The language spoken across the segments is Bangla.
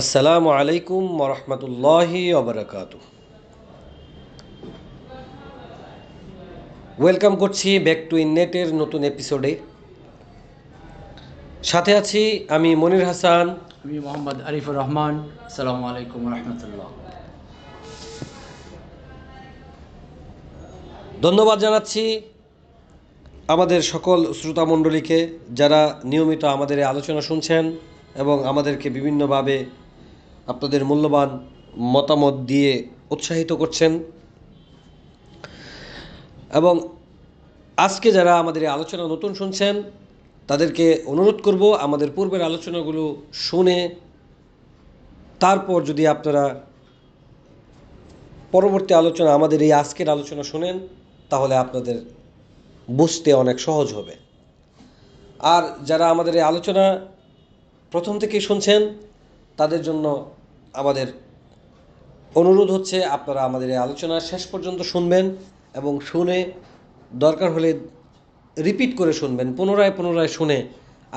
আসসালামু আলাইকুম ওরহমতুল্লাহি ওবরাকাতু। ওয়েলকাম করছি ব্যাক টু ইননেটের নতুন এপিসোডে। সাথে আছি আমি মনির হাসান। আমি মোহাম্মদ আরিফুর রহমান। আসসালামু আলাইকুম রহমতুল্লাহ। ধন্যবাদ জানাচ্ছি আমাদের সকল শ্রোতামণ্ডলীকে যারা নিয়মিত আমাদের এই আলোচনা শুনছেন এবং আমাদেরকে বিভিন্নভাবে আপনাদের মূল্যবান মতামত দিয়ে উৎসাহিত করছেন। এবং আজকে যারা আমাদের এই আলোচনা নতুন শুনছেন তাদেরকে অনুরোধ করব আমাদের পূর্বের আলোচনাগুলো শুনে তারপর যদি আপনারা পরবর্তী আলোচনা আমাদের এই আজকের আলোচনা শুনেন তাহলে আপনাদের বুঝতে অনেক সহজ হবে। আর যারা আমাদের এই আলোচনা প্রথম থেকেই শুনছেন তাদের জন্য আমাদের অনুরোধ হচ্ছে আপনারা আমাদের এই আলোচনা শেষ পর্যন্ত শুনবেন এবং শুনে দরকার হলে রিপিট করে শুনবেন, পুনরায় পুনরায় শুনে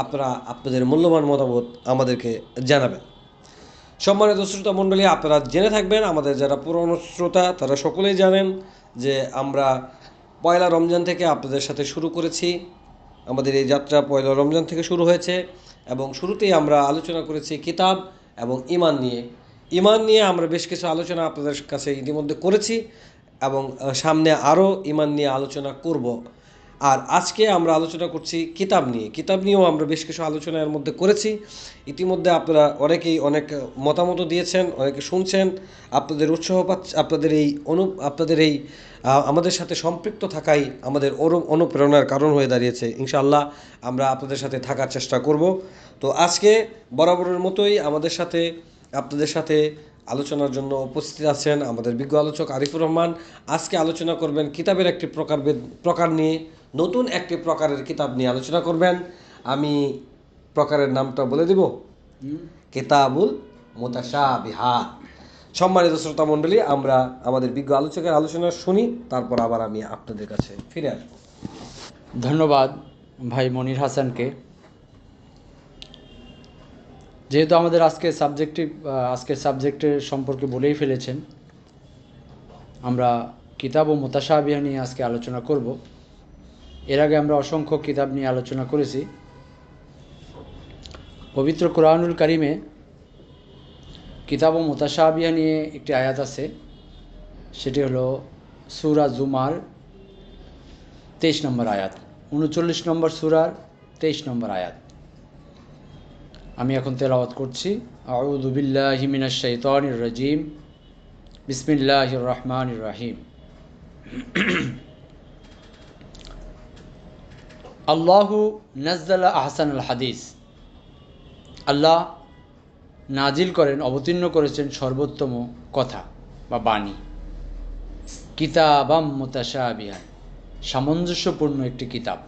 আপনারা আপনাদের মূল্যবান মতামত আমাদেরকে জানাবেন। সম্মানিত শ্রোতা মণ্ডলী, আপনারা জেনে থাকবেন, আমাদের যারা পুরনো শ্রোতা তারা সকলেই জানেন যে আমরা পয়লা রমজান থেকে আপনাদের সাথে শুরু করেছি। আমাদের এই যাত্রা পয়লা রমজান থেকে শুরু হয়েছে এবং শুরুতেই আমরা আলোচনা করেছি কিতাব এবং ঈমান নিয়ে। ঈমান নিয়ে আমরা বেশ কিছু আলোচনা আপনাদের কাছে ইতিমধ্যে করেছি এবং সামনে আরও ঈমান নিয়ে আলোচনা করব। আর আজকে আমরা আলোচনা করছি কিতাব নিয়ে। কিতাব নিয়েও আমরা বেশ কিছু আলোচনা এর মধ্যে করেছি। ইতিমধ্যে আপনারা অনেকেই অনেক মতামত দিয়েছেন, অনেকে শুনছেন, আপনাদের উৎসাহ পাচ্ছে, আপনাদের এই আমাদের সাথে সম্পৃক্ত থাকাই আমাদের অনুপ্রেরণার কারণ হয়ে দাঁড়িয়েছে। ইনশাআল্লাহ আমরা আপনাদের সাথে থাকার চেষ্টা করব। তো আজকে বরাবরের মতোই আপনাদের সাথে আলোচনার জন্য উপস্থিত আছেন আমাদের বিজ্ঞ আলোচক আরিফুর রহমান। আজকে আলোচনা করবেন কিতাবের একটি প্রকার নিয়ে, নতুন একটি প্রকারের কিতাব নিয়ে আলোচনা করবেন। আমি প্রকারের নামটা বলে দিব, কিতাবুল মুতাশাবিহাত। সম্মানিত শ্রোতা মণ্ডলী, আমরা আমাদের বিজ্ঞ আলোচকের আলোচনা শুনি, তারপর আবার আমি আপনাদের কাছে ফিরে আসবো। ধন্যবাদ ভাই মনির হাসানকে। যেহেতু আমাদের আজকের সাবজেক্টের সম্পর্কে বলেই ফেলেছেন, আমরা কিতাব ও মুতাশাবিহা নিয়ে আজকে আলোচনা করব। এর আগে আমরা অসংখ্য কিতাব নিয়ে আলোচনা করেছি। পবিত্র কোরআনুল কারিমে কিতাব ও মুতাশাবিহা নিয়ে একটি আয়াত আছে, সেটি হলো সূরা জুমার 23 নম্বর আয়াত, 39 নম্বর সূরার 23 নম্বর আয়াত। আমি এখন তেলাওয়াত করছি। আউযু বিল্লাহি মিনাশ শাইতানির রাজিম, বিসমিল্লাহির রহমানির রহিম। আল্লাহু নাজ্জালা আহসানুল হাদিস, আল্লাহ নাজিল করেন, অবতীর্ণ করেছেন সর্বোত্তম কথা বা বাণী। কিতাবাম মুতাশাবিহান, সামঞ্জস্যপূর্ণ একটি কিতাব।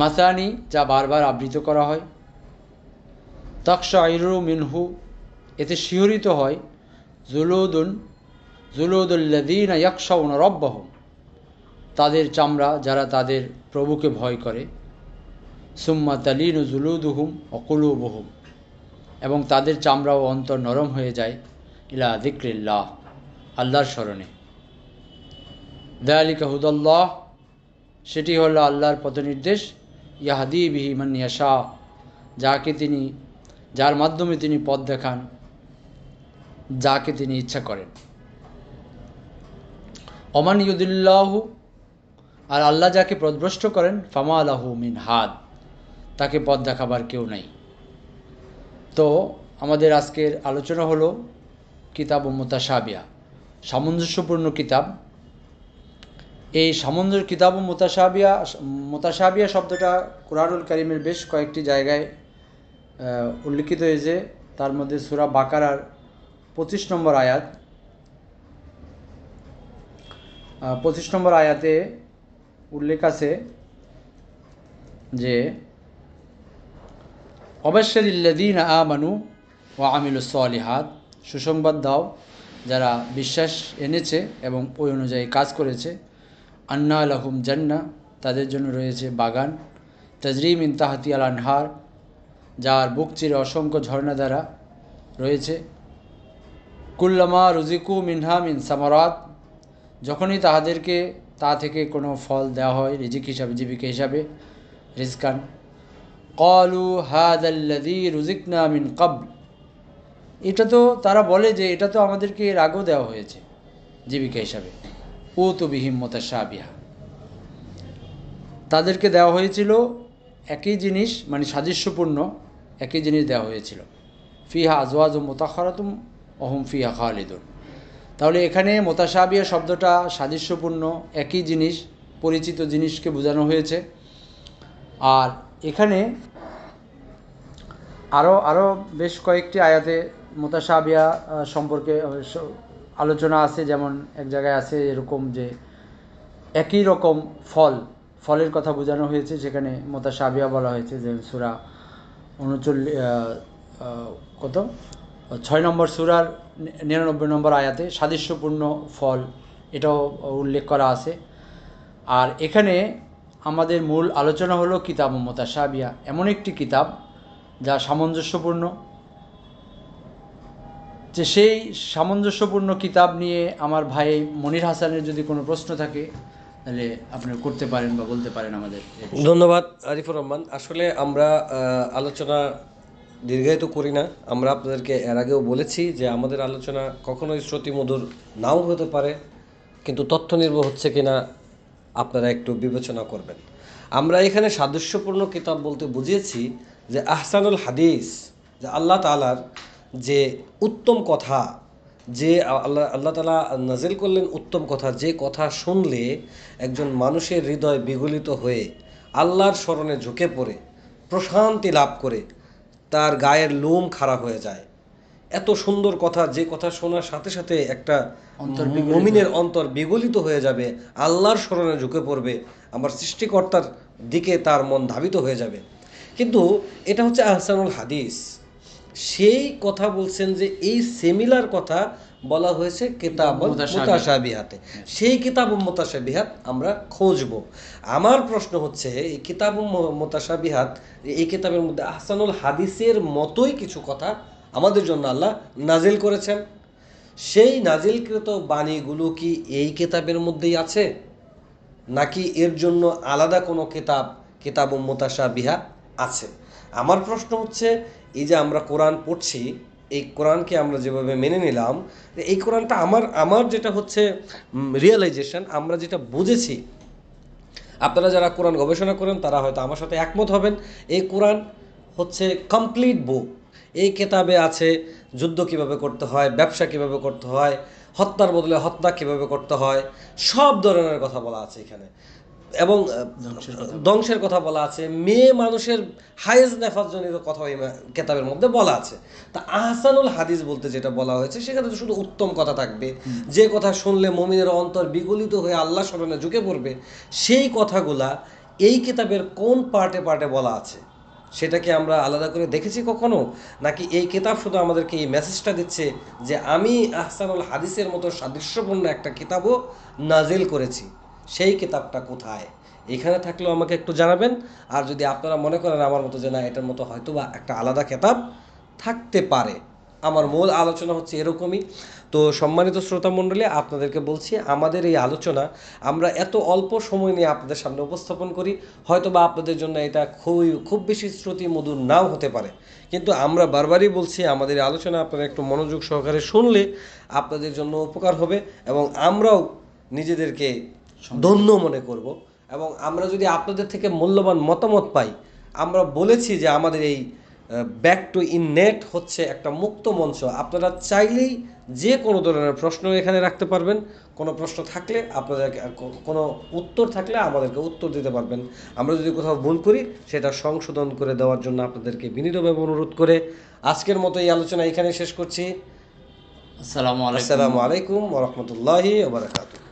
মাসানি, যা বারবার আবৃত করা হয়। তাকশাইরু মিনহু, এতে শিহরিত হয়। জুলুদুল্লাযীনা ইয়াখশাউনা রাব্বাহুম, তাদের চামড়া যারা তাদের প্রভুকে ভয় করে। সুম্মা তালিনু জুলুদুহুম ওয়া কুলুবুহুম, এবং তাদের চামড়া ও অন্তর নরম হয়ে যায়। ইলা যিকরিল্লাহ, আল্লাহর স্মরণে। যালিকা হুদাল্লাহ, সেটি হলো আল্লাহর পথনির্দেশ। ইয়াহদি বিহি মান ইয়াশা, যার মাধ্যমে তিনি পথ দেখান যাকে তিনি ইচ্ছা করেন। ওমান ইউদিল্লাহু, আর আল্লাহ যাকে পথভ্রষ্ট করেন, ফামা লাহু মিন হাদ, তাকে পথ দেখাবার কেউ নাই। তো আমাদের আজকের আলোচনা হলো কিতাব ও মুতাশাবিহা, সামঞ্জস্যপূর্ণ কিতাব। এই কিতাব ও মুতাশাবিহা শব্দটা কুরআনুল কারীমের বেশ কয়েকটি জায়গায় উল্লিখিত হয়েছে। তার মধ্যে সূরা বাকারার 25 নম্বর আয়াত, 25 নম্বর আয়াতে উল্লেখ আছে যে অবাশশিরিল্লাযীনা আমানু ওয়া আমিলুস সালিহাত, সুসংবাদ দাও যারা বিশ্বাস এনেছে এবং ওই অনুযায়ী কাজ করেছে। আন্না লাহুম জান্নাহ, তাদের জন্য রয়েছে বাগান। তাজরি মিন তাহতি আল আনহার, যার বুক চিরে অসংখ্য ঝর্ণাধারা রয়েছে। কুল্লামা রুজিকু মিনহা মিন সামারাত, যখনই তাহাদেরকে তা থেকে কোনো ফল দেওয়া হয় রিজিক হিসাবে, জীবিকা হিসাবে, রিজকান, ক্বালু হাযাল্লাযী রুজিকনা মিন ক্বাবল, এটা তো তারা বলে যে এটা তো আমাদেরকে এর আগেও দেওয়া হয়েছে জীবিকা হিসাবে। উতু বিহি মুতাশাবিহা, তাদেরকে দেওয়া হয়েছিল একই জিনিস, মানে সাদৃশ্যপূর্ণ একই জিনিস দেওয়া হয়েছিল। ফিহা আজওয়াজুম মুতাখারাতুম ওহুম ফিহা খালিদুন। তাহলে এখানে মুতাশাবিহা শব্দটা সাদৃশ্যপূর্ণ একই জিনিস, পরিচিত জিনিসকে বোঝানো হয়েছে। আর এখানে আরও বেশ কয়েকটি আয়াতে মুতাশাবিহা সম্পর্কে আলোচনা আছে। যেমন এক জায়গায় আছে এরকম যে একই রকম ফলের কথা বোঝানো হয়েছে, সেখানে মুতাশাবিহা বলা হয়েছে। যে সূরা 6 নম্বর সূরার 99 নম্বর আয়াতে সাদৃশ্যপূর্ণ ফল, এটাও উল্লেখ করা আছে। আর এখানে আমাদের মূল আলোচনা হলো কিতাব মুতাশাবিহা, এমন একটি কিতাব যা সামঞ্জস্যপূর্ণ। যে সেই সামঞ্জস্যপূর্ণ কিতাব নিয়ে আমার ভাই মনির হাসানের যদি কোনো প্রশ্ন থাকে তাহলে আপনারা করতে পারেন বা বলতে পারেন আমাদের। ধন্যবাদ আরিফুর রহমান। আসলে আমরা আলোচনা দীর্ঘায়িত করি না। আমরা আপনাদেরকে এর আগেও বলেছি যে আমাদের আলোচনা কখনোই শ্রুতিমধুর নাও হতে পারে, কিন্তু তথ্য নির্ভর হচ্ছে কিনা আপনারা একটু বিবেচনা করবেন। আমরা এখানে সাদৃশ্যপূর্ণ কিতাব বলতে বুঝিয়েছি যে আহসানুল হাদিস, যে আল্লাহ তাআলার যে উত্তম কথা, যে আল্লাহ তাআলা নাজিল করলেন উত্তম কথা, যে কথা শুনলে একজন মানুষের হৃদয় বিগলিত হয়ে আল্লাহর স্মরণে ঝুঁকে পড়ে প্রশান্তি লাভ করে, তার গায়ের লোম খাড়া হয়ে যায়। এত সুন্দর কথা, যে কথা শোনার সাথে সাথে একটা মুমিনের অন্তর বিগলিত হয়ে যাবে, আল্লাহর স্মরণে ঝুঁকে পড়বে, আমার সৃষ্টিকর্তার দিকে তার মন ধাবিত হয়ে যাবে। কিন্তু এটা হচ্ছে আহসানুল হাদিস। সেই কথা বলছেন যে এই সিমিলার কথা বলা হয়েছে কিতাবুল মুতাশাবিহাতে। সেই কিতাবুল মুতাশাবিহাত আমরা খুঁজব। আমার প্রশ্ন হচ্ছে এই কিতাবুল মুতাশাবিহাত, এই কিতাবের মধ্যে আহসানুল হাদিসের মতোই কিছু কথা আমাদের জন্য আল্লাহ নাজিল করেছেন। সেই নাজিলকৃত বাণীগুলো কি এই কিতাবের মধ্যেই আছে, নাকি এর জন্য আলাদা কোনো কিতাবুল মুতাশাবিহা আছে? আমার প্রশ্ন হচ্ছে, এই যে আমরা কোরআন পড়ছি, এই কোরআনকে আমরা যেভাবে মেনে নিলাম, এই কোরআনটা আমার যেটা হচ্ছে রিয়েলাইজেশন, আমরা যেটা বুঝেছি, আপনারা যারা কোরআন গবেষণা করেন তারা হয়তো আমার সাথে একমত হবেন, এই কোরআন হচ্ছে কমপ্লিট বুক। এই কিতাবে আছে যুদ্ধ কিভাবে করতে হয়, ব্যবসা কিভাবে করতে হয়, হত্যার বদলে হত্যা কিভাবে করতে হয়, সব ধরনের কথা বলা আছে এখানে। এবং ধ্বংসের কথা বলা আছে, মেয়ে মানুষের হায়েজ নেফাজজনিত কথা এই কেতাবের মধ্যে বলা আছে। তা আহসানুল হাদিস বলতে যেটা বলা হয়েছে, সেখানে তো শুধু উত্তম কথা থাকবে, যে কথা শুনলে মুমিনের অন্তর বিগলিত হয়ে আল্লাহ স্মরণে ঝুঁকে পড়বে। সেই কথাগুলা এই কিতাবের কোন পার্টে পার্টে বলা আছে সেটা কি আমরা আলাদা করে দেখেছি কখনো? নাকি এই কিতাব শুধু আমাদেরকে এই মেসেজটা দিচ্ছে যে আমি আহসানুল হাদিসের মতো সাদৃশ্যপূর্ণ একটা কিতাবও নাজিল করেছি? সেই কিতাবটা কোথায়? এখানে থাকলেও আমাকে একটু জানাবেন। আর যদি আপনারা মনে করেন আমার মতো যে না, এটার মতো হয়তো বা একটা আলাদা কিতাব থাকতে পারে, আমার মূল আলোচনা হচ্ছে এরকমই। তো সম্মানিত শ্রোতামণ্ডলী, আপনাদেরকে বলছি, আমাদের এই আলোচনা আমরা এত অল্প সময় নিয়ে আপনাদের সামনে উপস্থাপন করি। হয়তো বা আপনাদের জন্য এটা খুব বেশি শ্রুতিমধুর নাও হতে পারে, কিন্তু আমরা বারবারই বলছি আমাদের এই আলোচনা আপনারা একটু মনোযোগ সহকারে শুনলে আপনাদের জন্য উপকার হবে, এবং আমরাও নিজেদেরকে ধন্য মনে করব। এবং আমরা যদি আপনাদের থেকে মূল্যবান মতামত পাই, আমরা বলেছি যে আমাদের এই ব্যাক টু ইন নেট হচ্ছে একটা মুক্ত মঞ্চ। আপনারা চাইলেই যে কোনো ধরনের প্রশ্ন এখানে রাখতে পারবেন। কোনো প্রশ্ন থাকলে আপনাদেরকে, কোনো উত্তর থাকলে আমাদেরকে উত্তর দিতে পারবেন। আমরা যদি কোথাও ভুল করি সেটা সংশোধন করে দেওয়ার জন্য আপনাদেরকে বিনীতভাবে অনুরোধ করে আজকের মতো এই আলোচনা এখানে শেষ করছি। আসসালামু আলাইকুম ওয়া রাহমাতুল্লাহি ওয়া বারাকাতুহু।